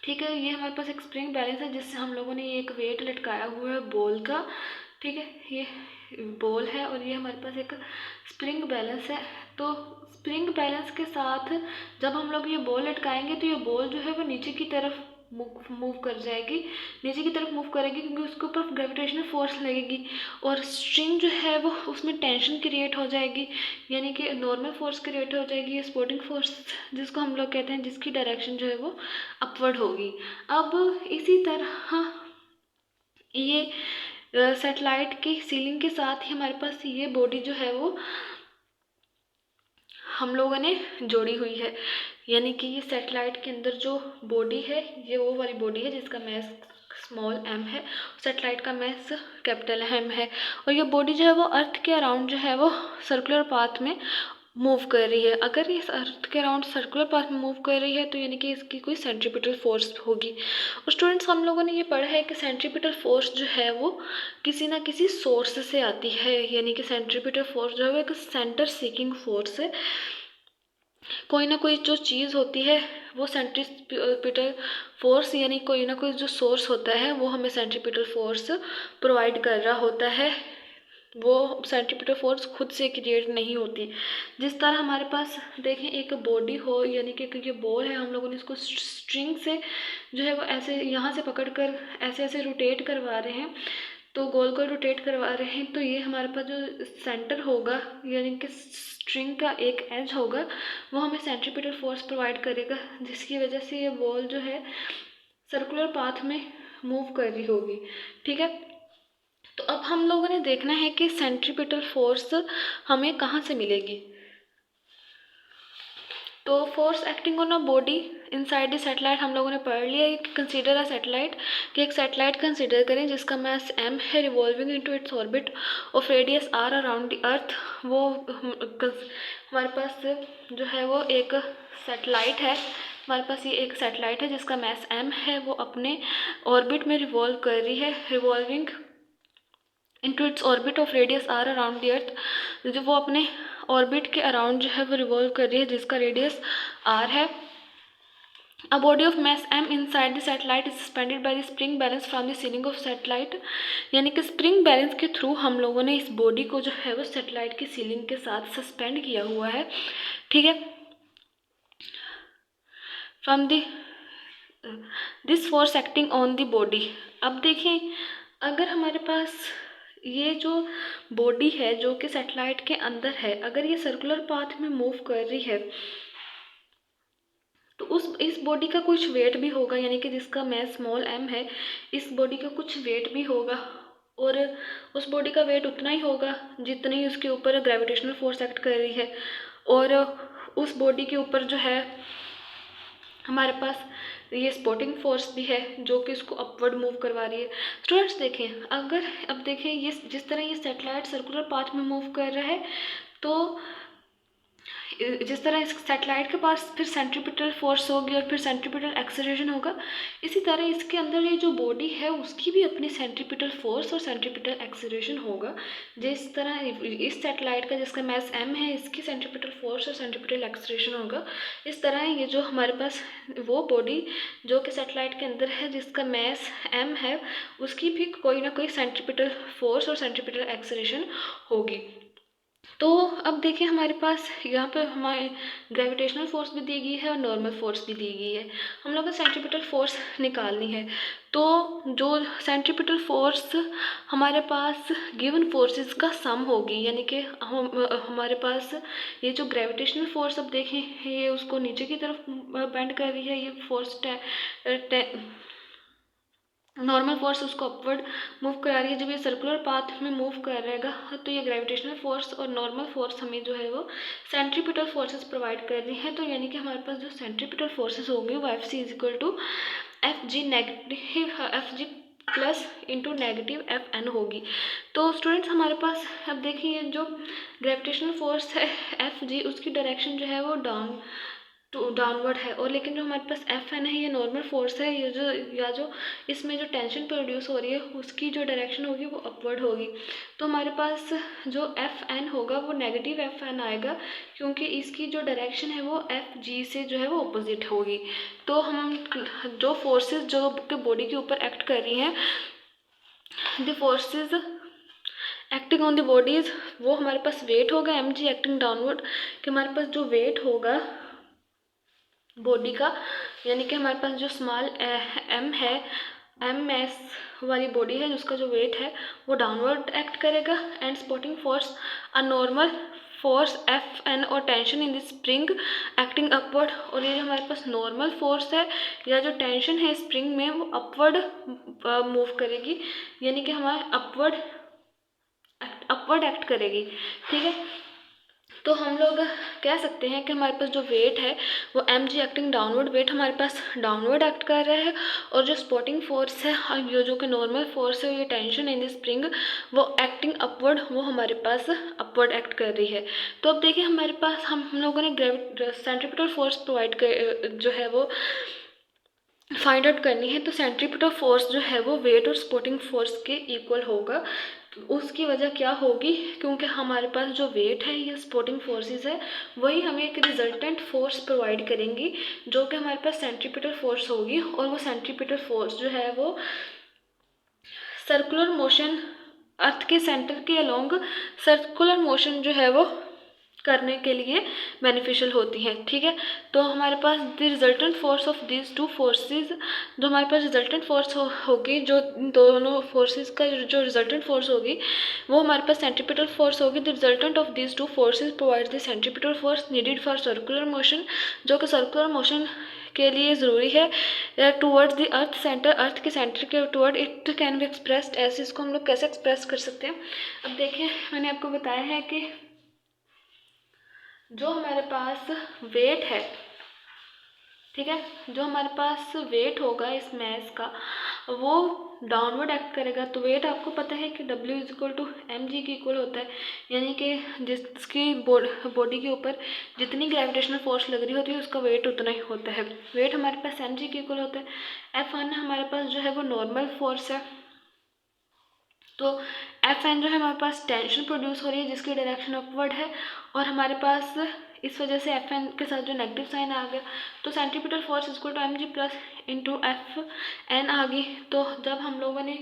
ठीक है, ये हमारे पास एक स्प्रिंग बैलेंस है जिससे हम लोगों ने ये एक वेट लटकाया हुआ है बॉल का। ठीक है, ये बॉल है और ये हमारे पास एक स्प्रिंग बैलेंस है। तो स्प्रिंग बैलेंस के साथ जब हम लोग ये बॉल लटकाएंगे तो ये बॉल जो है वो नीचे की तरफ मूव कर जाएगी, नीचे की तरफ मूव करेगी क्योंकि उसके ऊपर ग्रेविटेशनल फोर्स लगेगी, और स्ट्रिंग जो है वो उसमें टेंशन क्रिएट हो जाएगी, यानी कि नॉर्मल फोर्स क्रिएट हो जाएगी, ये सपोर्टिंग फोर्स जिसको हम लोग कहते हैं, जिसकी डायरेक्शन जो है वो अपवर्ड होगी। अब इसी तरह ये सैटेलाइट की सीलिंग के साथ ही हमारे पास ये बॉडी जो है वो हम लोगों ने जोड़ी हुई है, यानी कि ये सैटेलाइट के अंदर जो बॉडी है ये वो वाली बॉडी है जिसका मैस स्मॉल m है, सैटेलाइट का मैस कैपिटल M है, और ये बॉडी जो है वो अर्थ के अराउंड जो है वो सर्कुलर पाथ में मूव कर रही है। अगर ये अर्थ के अराउंड सर्कुलर पाथ में मूव कर रही है तो यानी कि इसकी कोई सेंट्रीपिटल फोर्स होगी। और स्टूडेंट्स, हम लोगों ने ये पढ़ा है कि सेंट्रीपिटल फोर्स जो है वो किसी ना किसी सोर्स से आती है, यानी कि सेंट्रीपिटल फोर्स जो है वो एक सेंटर सीकिंग फोर्स है। कोई ना कोई जो चीज़ होती है वो सेंट्रीपिटल फोर्स यानी कोई ना कोई जो सोर्स होता है वो हमें सेंट्रीपिटल फोर्स प्रोवाइड कर रहा होता है, वो सेंट्रीपिटल फोर्स खुद से क्रिएट नहीं होती। जिस तरह हमारे पास देखें एक बॉडी हो, यानी कि ये बॉल है, हम लोगों ने इसको स्ट्रिंग से जो है वो ऐसे यहाँ से पकड़ कर ऐसे ऐसे रोटेट करवा रहे हैं, तो गोल गोल रोटेट करवा रहे हैं, तो ये हमारे पास जो सेंटर होगा यानी कि स्ट्रिंग का एक एज होगा वो हमें सेंट्रीपिटल फोर्स प्रोवाइड करेगा, जिसकी वजह से ये बॉल जो है सर्कुलर पाथ में मूव कर रही होगी। ठीक है, तो अब हम लोगों ने देखना है कि सेंट्रीपिटल फोर्स हमें कहाँ से मिलेगी। तो force acting on a body inside the satellite हम लोगों ने पढ़ लिया है। कंसीडर अ सैटेलाइट, कि एक सैटेलाइट कंसीडर करें जिसका मास m है, revolving into its orbit of radius r around the earth. वो हमारे पास जो है वो एक सैटेलाइट है, हमारे पास ये एक सैटेलाइट है जिसका मास m है, वो अपने ऑर्बिट में रिवॉल्व कर रही है, revolving into its orbit of radius r around the earth. जो वो अपने ऑर्बिट के अराउंड जो है वो रिवॉल्व कर रही है जिसका रेडियस r है। A body of mass m inside the satellite is suspended by the spring balance from the ceiling of satellite। यानी कि स्प्रिंग बैलेंस के थ्रू हम लोगों ने इस बॉडी को जो है वो सैटेलाइट की सीलिंग के साथ सस्पेंड किया हुआ है, ठीक है। From this force acting on the body. अब देखें, अगर हमारे पास ये जो बॉडी है जो कि सैटेलाइट के अंदर है, अगर ये सर्कुलर पाथ में मूव कर रही है तो इस बॉडी का कुछ वेट भी होगा, यानी कि जिसका मास स्मॉल m है, इस बॉडी का कुछ वेट भी होगा, और उस बॉडी का वेट उतना ही होगा जितनी उसके ऊपर ग्रेविटेशनल फोर्स एक्ट कर रही है। और उस बॉडी के ऊपर जो है हमारे पास ये स्पोर्टिंग फोर्स भी है जो कि इसको अपवर्ड मूव करवा रही है। स्टूडेंट्स देखें, अगर अब देखें ये जिस तरह ये सैटेलाइट सर्कुलर पाथ में मूव कर रहा है, तो जिस तरह इस सैटेलाइट के पास फिर सेंट्रीपिटल फोर्स होगी और फिर सेंट्रीपिटल एक्सेलरेशन होगा, इसी तरह इसके अंदर ये जो बॉडी है उसकी भी अपनी सेंट्रीपिटल फोर्स और सेंट्रीपिटल एक्सेलरेशन होगा। जिस तरह इस सैटेलाइट का जिसका मास m है, इसकी सेंट्रीपिटल फोर्स और सेंट्रीपिटल एक्सेलरेशन होगा, इस तरह ये जो हमारे पास वो बॉडी जो कि सैटेलाइट के अंदर है जिसका मास m है, उसकी भी कोई ना कोई सेंट्रीपिटल फोर्स और सेंट्रीपिटल एक्सेलरेशन होगी। तो अब देखिए हमारे पास यहाँ पे हमारे ग्रेविटेशनल फोर्स भी दी गई है और नॉर्मल फोर्स भी दी गई है। हम लोग को सेंट्रीपिटल फोर्स निकालनी है, तो जो सेंट्रीपिटल फोर्स हमारे पास गिवन फोर्सेस का सम होगी, यानी कि हमारे पास ये जो ग्रेविटेशनल फोर्स अब देखें ये उसको नीचे की तरफ बेंड कर रही है, ये फोर्स नॉर्मल फोर्स उसको अपवर्ड मूव करा रही है। जब ये सर्कुलर पाथ में मूव कर रहेगा तो ये ग्रेविटेशनल फोर्स और नॉर्मल फोर्स हमें जो है वो सेंट्रीपिटल फोर्सेस प्रोवाइड कर रही है। तो यानी कि हमारे पास जो सेंट्रीपिटल फोर्सेस होंगे वो F C is equal to F G negative F G plus into negative F N होगी। तो स्टूडेंट्स हमारे पास अब देखिए जो ग्रेविटेशनल फोर्स है एफ जी, उसकी डायरेक्शन जो है वो डाउनवर्ड है, और लेकिन जो हमारे पास एफ एन है ये नॉर्मल फोर्स है, ये जो इसमें जो टेंशन प्रोड्यूस हो रही है उसकी जो डायरेक्शन होगी वो अपवर्ड होगी। तो हमारे पास जो एफ एन होगा वो नेगेटिव एफ एन आएगा, क्योंकि इसकी जो डायरेक्शन है वो एफ जी से जो है वो अपोजिट होगी। तो हम जो फोर्सेस जो बॉडी के ऊपर एक्ट कर रही हैं, the forces acting on the bodies, वो हमारे पास वेट होगा एम जी एक्टिंग डाउनवर्ड, कि हमारे पास जो वेट होगा बॉडी का, यानी कि हमारे पास जो स्मॉल m है, एम एस वाली बॉडी है जिसका जो वेट है वो डाउनवर्ड एक्ट करेगा, and supporting force a normal force F N और tension in the spring acting upward. और ये जो हमारे पास नॉर्मल फोर्स है या जो टेंशन है स्प्रिंग में वो अपवर्ड मूव करेगी, यानी कि हमारे अपवर्ड एक्ट करेगी, ठीक है। तो हम लोग कह सकते हैं कि हमारे पास जो वेट है वो M G acting downward, weight हमारे पास डाउनवर्ड एक्ट कर रहा है, और जो स्पोर्टिंग फोर्स है जो कि नॉर्मल फोर्स है, ये टेंशन इन द स्प्रिंग वो एक्टिंग अपवर्ड, वो हमारे पास अपवर्ड एक्ट कर रही है। तो अब देखिए हमारे पास हम लोगों ने सेंट्रीपिटल फोर्स प्रोवाइड कर जो है वो फाइंड आउट करनी है। तो सेंट्रीपिटल फोर्स जो है वो वेट और स्पोर्टिंग फोर्स के इक्वल होगा। उसकी वजह क्या होगी, क्योंकि हमारे पास जो वेट है या स्पोर्टिंग फोर्सेस है वही हमें एक रिजल्टेंट फोर्स प्रोवाइड करेंगी जो कि हमारे पास सेंट्रीपिटल फोर्स होगी, और वो सेंट्रीपिटल फोर्स जो है वो सर्कुलर मोशन अर्थ के सेंटर के अलोंग सर्कुलर मोशन जो है वो करने के लिए बेनिफिशियल होती है, ठीक है। तो हमारे पास the resultant force of this two forces, जो हमारे पास रिजल्टेंट फोर्स होगी, जो दोनों फोर्सेस का जो रिजल्टेंट फोर्स होगी वो हमारे पास सेंट्रीपिटल फोर्स होगी। The resultant of this two forces provide the centripetal force needed for circular motion, जो कि सर्कुलर मोशन के लिए ज़रूरी है टूवर्ड्स द अर्थ सेंटर, अर्थ के सेंटर के toward it can be expressed ऐसे। इसको हम लोग कैसे एक्सप्रेस कर सकते हैं? अब देखिए, मैंने आपको बताया है कि जो हमारे पास वेट है, ठीक है, जो हमारे पास वेट होगा इस मैस का वो डाउनवर्ड एक्ट करेगा। तो वेट आपको पता है कि W इक्वल टू mg के इक्वल होता है, यानी कि जिसकी बॉडी के ऊपर जितनी ग्रेविटेशनल फोर्स लग रही होती है उसका वेट उतना ही होता है। वेट हमारे पास mg के इक्वल होता है। F1 हमारे पास जो है वो नॉर्मल फोर्स है, तो Fn जो है हमारे पास टेंशन प्रोड्यूस हो रही है जिसकी डायरेक्शन अपवर्ड है, और हमारे पास इस वजह से Fn के साथ जो नेगेटिव साइन आ गया तो centripetal force equal to mg plus into Fn आ गई। तो जब हम लोगों ने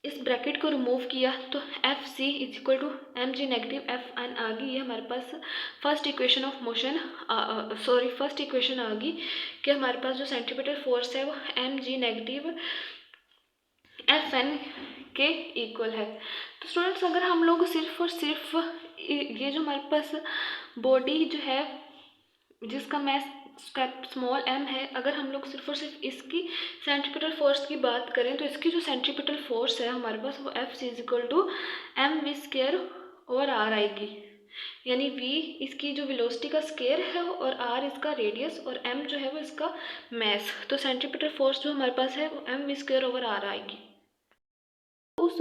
इस ब्रैकेट को रिमूव किया तो Fc is equal to mg negative Fn आ गई। ये हमारे पास first equation of motion first equation आ गई कि हमारे पास जो सेंट्रीपिटल फोर्स है वो mg नेगेटिव Fn के इक्वल है। तो स्टूडेंट्स, अगर हम लोग सिर्फ और सिर्फ ये जो हमारे पास बॉडी जो है जिसका मैस स्मॉल m है, अगर हम लोग सिर्फ और सिर्फ इसकी सेंट्रीपिटल फोर्स की बात करें तो इसकी जो सेंट्रीपिटल फोर्स है हमारे पास वो Fc is equal to mv square और r आएगी, यानी v इसकी जो वेलोसिटी का स्क्वायर है और r इसका रेडियस और m जो है वो इसका मैस। तो सेंट्रीपिटल फोर्स जो हमारे पास है वो mv स्क्वायर ओवर r आएगी। उस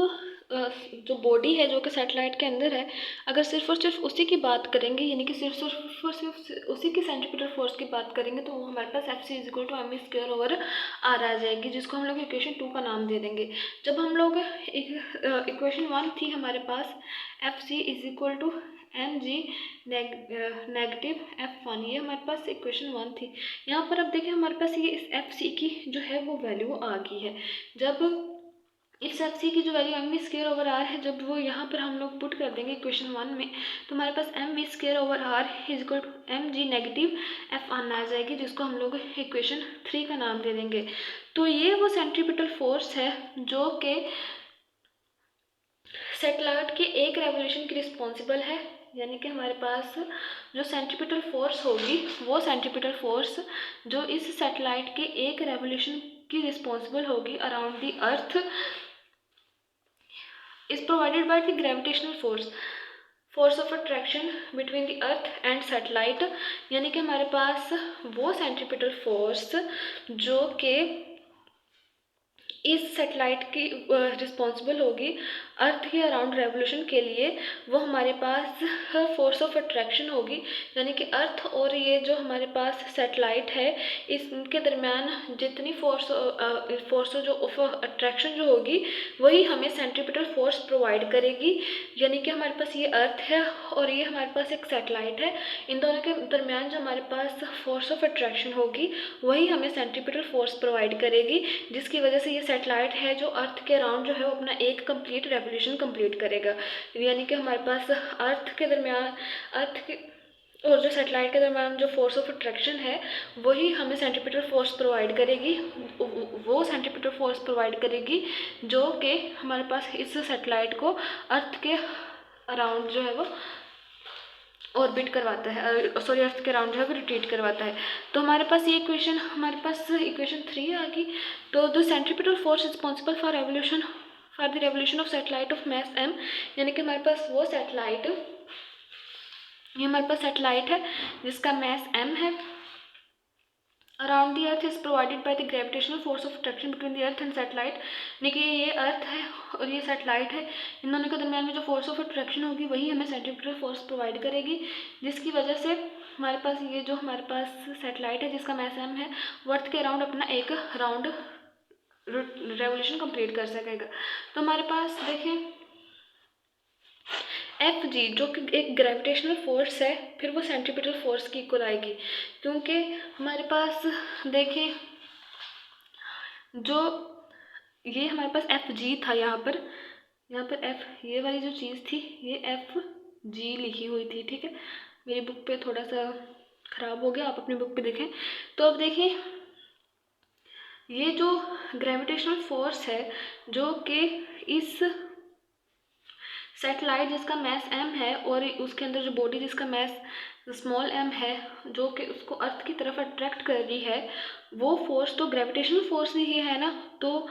जो बॉडी है जो कि सैटेलाइट के अंदर है, अगर सिर्फ और सिर्फ उसी की बात करेंगे, यानी कि सिर्फ और सिर्फ उसी की सेंट्रीपिटल फोर्स की बात करेंगे तो वो हमारे पास Fc is equal to mv square over r आ जाएगी, जिसको हम लोग इक्वेशन 2 का नाम दे देंगे। जब हम लोग इक्वेशन 1 थी हमारे पास Fc is equal to mg negative F1, ये हमारे पास इक्वेशन 1 थी। यहाँ पर अब देखिए हमारे पास ये इस Fc की जो है वो वैल्यू आ गई है। जब इस Fc की जो value mv square over r है, जब वो यहाँ पर हम लोग पुट कर देंगे इक्वेशन 1 में, तो हमारे पास mv square over r is equal to mg negative F1 आ जाएगी, जिसको हम लोग इक्वेशन 3 का नाम दे देंगे। तो ये वो सेंट्रीपिटल फोर्स है जो कि सैटेलाइट के एक रेवोल्यूशन की रिस्पॉन्सिबल है, यानी कि हमारे पास जो सेंट्रीपिटल फोर्स होगी वो सेंट्रीपिटल फोर्स जो इस सैटेलाइट के एक रेवोल्यूशन की रिस्पॉन्सिबल होगी around the earth is provided by the gravitational force of attraction between the earth and satellite, यानी कि हमारे पास वो सेंट्रीपिटल फोर्स जो कि इस सैटेलाइट की रिस्पॉन्सिबल होगी अर्थ के अराउंड रेवोल्यूशन के लिए, वो हमारे पास फोर्स ऑफ अट्रैक्शन होगी, यानी कि अर्थ और ये जो हमारे पास सैटेलाइट है इसके दरमियान जितनी फोर्स जो ऑफ अट्रैक्शन जो होगी वही हमें सेंट्रीपिटल फोर्स प्रोवाइड करेगी। यानी कि हमारे पास ये अर्थ है और ये हमारे पास एक सैटेलाइट है, इन दोनों के दरमियान जो हमारे पास फोर्स ऑफ अट्रैक्शन होगी वही हमें सेंट्रीपिटल फोर्स प्रोवाइड करेगी, जिसकी वजह से ये सैटेलाइट है जो अर्थ के अराउंड जो है वो अपना एक कंप्लीट रेवोल्यूशन कंप्लीट करेगा। यानी कि हमारे पास अर्थ के और जो सैटेलाइट के दरमियान जो फोर्स ऑफ अट्रैक्शन है वही हमें सेंट्रीपिटल फोर्स प्रोवाइड करेगी, वो सेंट्रीपिटल फोर्स प्रोवाइड करेगी जो कि हमारे पास इस सैटेलाइट को अर्थ के अराउंड जो है वो ऑर्बिट करवाता है, अर्थ के अराउंड जो है वो रोटेट करवाता है। तो हमारे पास ये इक्वेशन इक्वेशन 3 आ गई। तो the centripetal force responsible for the revolution of satellite of mass m, यानी कि हमारे पास वो सैटेलाइट, ये हमारे पास सैटेलाइट है जिसका मैस m है, around the earth is provided by the gravitational force of attraction between the earth and satellite, यानी कि ये अर्थ है और ये सैटेलाइट है, इन दोनों के दरमियान में जो फोर्स ऑफ अट्रैक्शन होगी वही हमें सेंट्रीपिटल फोर्स प्रोवाइड करेगी, जिसकी वजह से हमारे पास ये जो हमारे पास सैटेलाइट है जिसका मैस m है वो अर्थ के अराउंड अपना एक राउंड रेवोल्यूशन कंप्लीट कर सकेगा। तो हमारे पास देखें Fg जो कि एक ग्रेविटेशनल फोर्स है, फिर वो सेंट्रीपिटल फोर्स की इक्वल आएगी, क्योंकि हमारे पास देखें जो ये हमारे पास Fg था, यहाँ पर F ये वाली जो चीज़ थी ये Fg लिखी हुई थी, ठीक है, मेरी बुक पे थोड़ा सा ख़राब हो गया, आप अपनी बुक पे देखें। तो अब देखिए ये जो ग्रेविटेशनल फोर्स है जो कि इस सैटेलाइट जिसका मैस m है और उसके अंदर जो बॉडी जिसका मैस स्मॉल m है जो कि उसको अर्थ की तरफ अट्रैक्ट कर रही है, वो फोर्स तो ग्रेविटेशनल फोर्स ही है ना। तो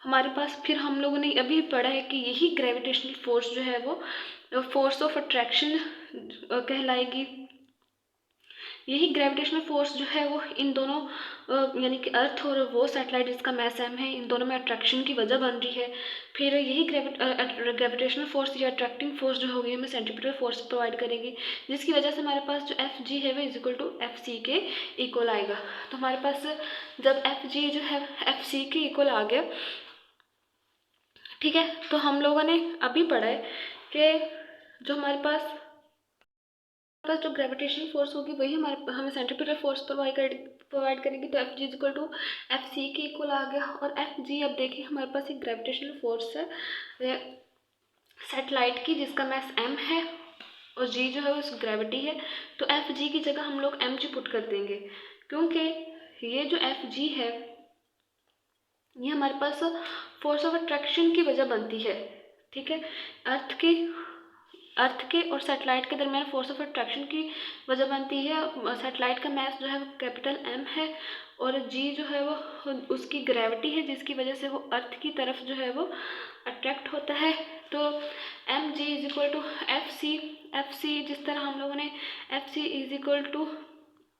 हमारे पास फिर हम लोगों ने अभी पढ़ा है कि यही ग्रेविटेशनल फोर्स जो है वो फोर्स ऑफ अट्रैक्शन कहलाएगी। यही ग्रेविटेशनल फोर्स जो है वो इन दोनों यानी कि अर्थ और वो सैटेलाइट जिसका मैस m है, इन दोनों में अट्रैक्शन की वजह बन रही है। फिर यही ग्रेविटेशनल फोर्स या अट्रैक्टिंग फोर्स जो होगी हमें सेंट्रीपिटल फोर्स प्रोवाइड करेगी, जिसकी वजह से हमारे पास जो Fg है वो इज इक्वल टू Fc के इक्वल आएगा। तो हमारे पास जब Fg जो है Fc के इक्वल आ गया, ठीक है, तो हम लोगों ने अभी पढ़ा है कि जो हमारे पास जो ग्रेविटेशनल फोर्स होगी वही हमें सेंट्रीपिटल फोर्स प्रोवाइड करेगी। तो Fg इक्वल टू Fc के इक्वल आ गया। और Fg अब देखिए हमारे पास एक ग्रेविटेशनल फोर्स है सैटेलाइट की जिसका मैस m है और g जो है उस ग्रेविटी है। तो Fg की जगह हम लोग mg पुट कर देंगे, क्योंकि ये जो Fg है ये हमारे पास फोर्स ऑफ अट्रैक्शन की वजह बनती है, ठीक है। अर्थ के और सैटेलाइट के दरमियान फोर्स ऑफ अट्रैक्शन की वजह बनती है। सैटेलाइट का मैस जो है वो कैपिटल M है और g जो है वो उसकी ग्रेविटी है, जिसकी वजह से वो अर्थ की तरफ जो है वो अट्रैक्ट होता है। तो mg is equal to Fc जिस तरह हम लोगों ने Fc is equal to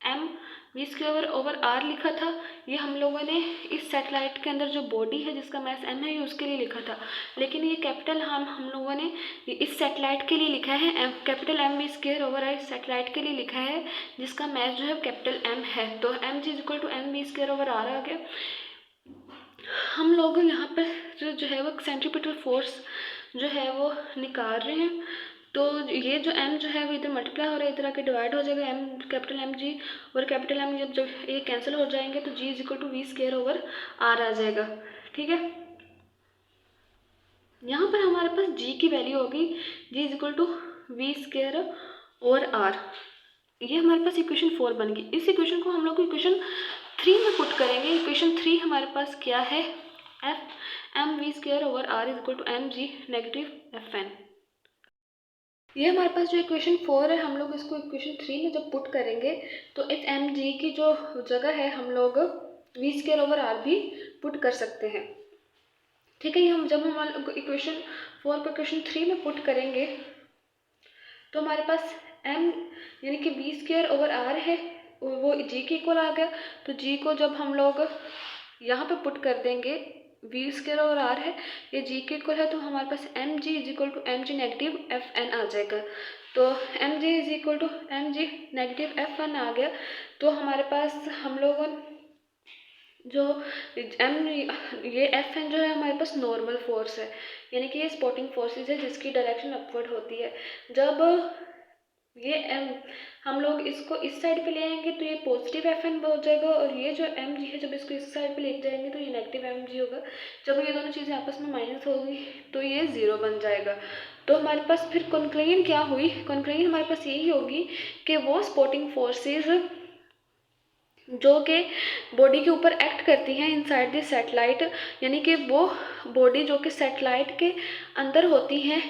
m v² over r लिखा था, ये हम लोगों ने इस सैटेलाइट के अंदर जो बॉडी है जिसका मैस m है ये उसके लिए लिखा था। लेकिन ये कैपिटल हम लोगों ने इस सैटेलाइट के लिए लिखा है capital M v² over r इस सैटेलाइट के लिए लिखा है जिसका मैस जो है कैपिटल M है। तो mg is equal to m v² over r आ गया। हम लोग यहाँ पर जो है वो सेंट्रीपिटल फोर्स जो है वो निकाल रहे हैं। तो ये जो m जो है वो इधर मल्टीप्लाई हो रहा है, इधर आके डिवाइड हो जाएगा m कैपिटल mg और कैपिटल M जब ये कैंसिल हो जाएंगे तो g is equal to v² over r आ जाएगा, ठीक है। यहाँ पर हमारे पास g की वैल्यू होगी g is equal to v² over r। ये हमारे पास इक्वेशन 4 बन गई। इस इक्वेशन को हम लोग इक्वेशन 3 में पुट करेंगे। इक्वेशन 3 हमारे पास क्या है, m v² over r is equal to mg negative fn। ये हमारे पास जो इक्वेशन 4 है हम लोग इसको इक्वेशन 3 में जब पुट करेंगे तो इस mg की जो जगह है हम लोग v² ओवर r भी पुट कर सकते हैं, ठीक है। ये जब हम इक्वेशन 4 को इक्वेशन 3 में पुट करेंगे तो हमारे पास m यानी कि v² ओवर r है वो g के इक्वल आ गया। तो g को जब हम लोग यहाँ पे पुट कर देंगे, v² ओवर r है ये g के इक्वल है, तो हमारे पास mg is equal to mg negative fn आ जाएगा। तो mg is equal to mg negative fn आ गया। तो हमारे पास हम लोगों जो ये fn जो है हमारे पास नॉर्मल फोर्स है, यानी कि ये स्पॉटिंग फोर्सेस है जिसकी डायरेक्शन अपवर्ड होती है। जब ये हम लोग इसको इस साइड पे ले आएंगे तो ये पॉजिटिव fn हो जाएगा और ये जो mg है जब इसको इस साइड पे लेके जाएंगे तो ये नेगेटिव mg होगा। जब ये दोनों चीज़ें आपस में माइनस होगी तो ये 0 बन जाएगा। तो हमारे पास फिर कंक्लूजन क्या हुई, कंक्लूजन हमारे पास यही होगी कि वो स्पॉटिंग फोर्सेस जो कि बॉडी के ऊपर एक्ट करती हैं इनसाइड द सैटेलाइट, यानी कि वो बॉडी जो कि सैटेलाइट के अंदर होती हैं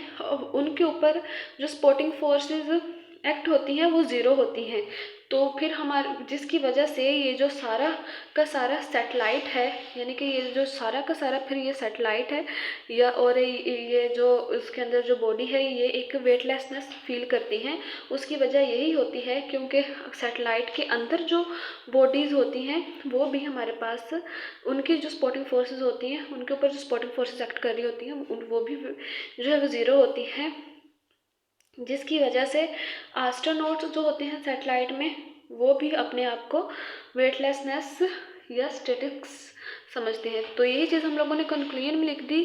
उनके ऊपर जो स्पॉटिंग फोर्सेस एक्ट होती हैं वो 0 होती हैं। तो फिर हमारे जिसकी वजह से ये जो सारा का सारा सैटेलाइट है, यानी कि ये जो सारा का सारा फिर ये सैटेलाइट है या और ये जो इसके अंदर जो बॉडी है ये एक वेटलेसनेस फील करती हैं। उसकी वजह यही होती है क्योंकि सैटेलाइट के अंदर जो बॉडीज़ होती हैं वो भी हमारे पास उनकी जो स्पॉटिंग फोर्सेस होती हैं उनके ऊपर जो स्पॉटिंग फोर्सेस एक्ट कर रही होती हैं वो भी जो है वो 0 होती हैं, जिसकी वजह से एस्ट्रोनॉट्स जो होते हैं सैटेलाइट में वो भी अपने आप को वेटलेसनेस या स्टैटिक्स समझते हैं। तो यही चीज़ हम लोगों ने कंक्लूजन में लिख दी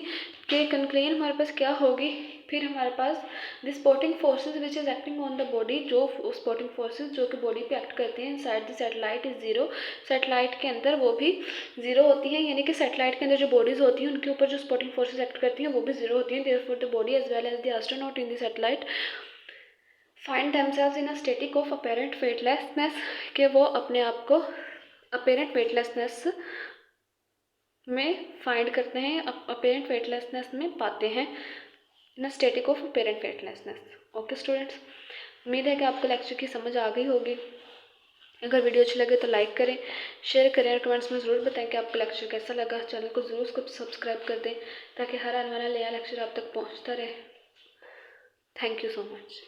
कि कंक्लूजन हमारे पास क्या होगी। फिर हमारे पास the supporting forces which is acting on the body, जो स्पॉटिंग फोर्सेस जो कि बॉडी पे एक्ट करती हैं inside the satellite is 0। Satellite के अंदर वो भी 0 होती हैं, यानी कि सैटेलाइट के अंदर जो बॉडीज़ होती हैं उनके ऊपर जो स्पॉटिंग फोर्सेस एक्ट करती हैं वो भी 0 होती हैं। Therefore the body as well as the astronaut in the satellite find themselves in a static of apparent weightlessness, के वो अपने आप को अपेरेंट वेटलेसनेस में फाइंड करते हैं, अपेरेंट वेटलेसनेस में पाते हैं, in a static of apparent weightlessness. Okay students, उम्मीद है कि आपको लेक्चर की समझ आ गई होगी। अगर वीडियो अच्छी लगे तो लाइक करें, शेयर करें और कमेंट्स में ज़रूर बताएं कि आपको लेक्चर कैसा लगा। चैनल को ज़रूर सब्सक्राइब कर दें ताकि हर आने वाला नया लेक्चर आप तक पहुंचता रहे। Thank you so much.